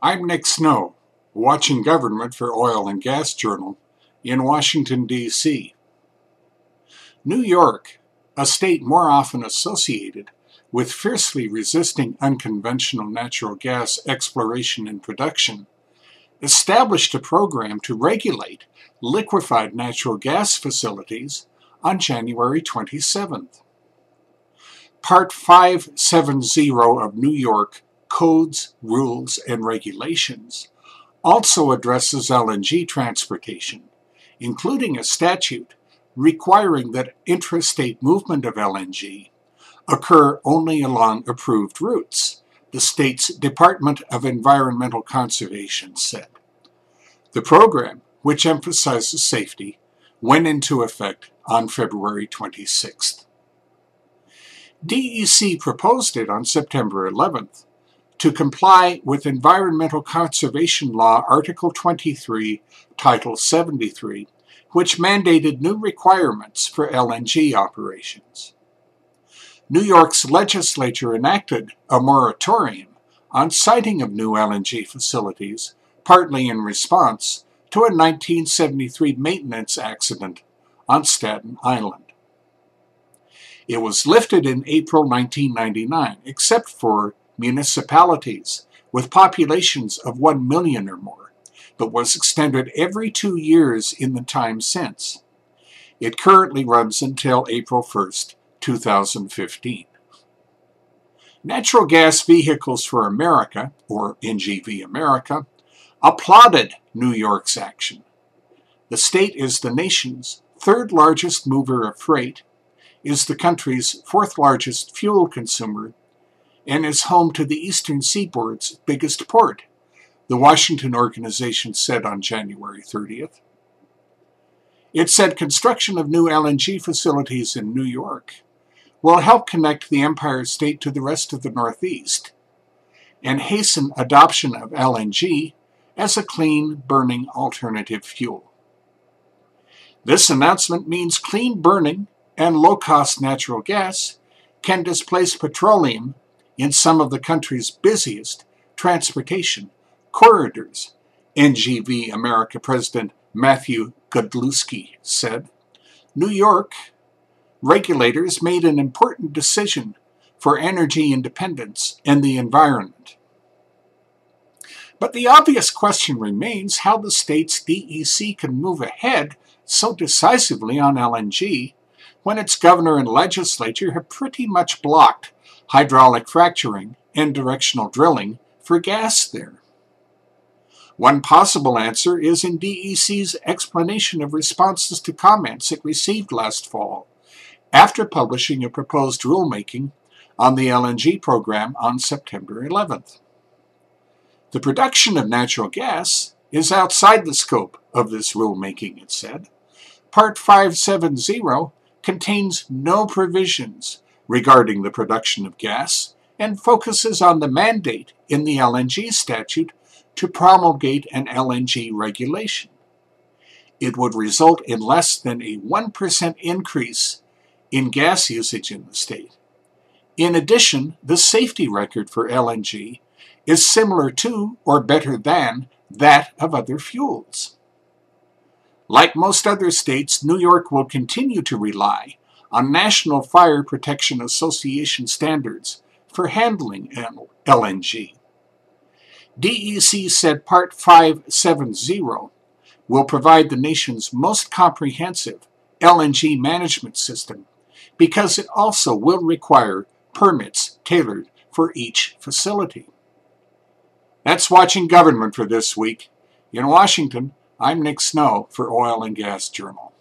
I'm Nick Snow, watching Government for Oil and Gas Journal in Washington, D.C. New York, a state more often associated with fiercely resisting unconventional natural gas exploration and production, established a program to regulate liquefied natural gas facilities on January 27th. Part 570 of New York Codes, Rules, and Regulations also addresses LNG transportation, including a statute requiring that intrastate movement of LNG occur only along approved routes, the state's Department of Environmental Conservation said. The program, which emphasizes safety, went into effect on February 26th. DEC proposed it on September 11th to comply with Environmental Conservation Law Article 23, Title 73, which mandated new requirements for LNG operations. New York's legislature enacted a moratorium on siting of new LNG facilities, partly in response to a 1973 maintenance accident on Staten Island. It was lifted in April 1999, except for municipalities with populations of 1 million or more, but was extended every 2 years in the time since. It currently runs until April 1st, 2015. Natural Gas Vehicles for America, or NGV America, applauded New York's action. The state is the nation's third largest mover of freight, is the country's fourth largest fuel consumer, and is home to the Eastern Seaboard's biggest port, the Washington organization said on January 30th. It said construction of new LNG facilities in New York will help connect the Empire State to the rest of the Northeast and hasten adoption of LNG as a clean burning alternative fuel. This announcement means clean burning and low-cost natural gas can displace petroleum in some of the country's busiest transportation corridors, NGV America President Matthew Godlewski said. New York regulators made an important decision for energy independence and the environment. But the obvious question remains how the state's DEC can move ahead so decisively on LNG when its governor and legislature have pretty much blocked hydraulic fracturing and directional drilling for gas there. One possible answer is in DEC's explanation of responses to comments it received last fall, after publishing a proposed rulemaking on the LNG program on September 11th. The production of natural gas is outside the scope of this rulemaking, it said. Part 570 contains no provisions regarding the production of gas and focuses on the mandate in the LNG statute to promulgate an LNG regulation. It would result in less than a 1% increase in gas usage in the state. In addition, the safety record for LNG is similar to or better than that of other fuels. Like most other states, New York will continue to rely on National Fire Protection Association standards for handling LNG. DEC said Part 570 will provide the nation's most comprehensive LNG management system because it also will require permits tailored for each facility. That's Watching Government for this week. In Washington, I'm Nick Snow for Oil and Gas Journal.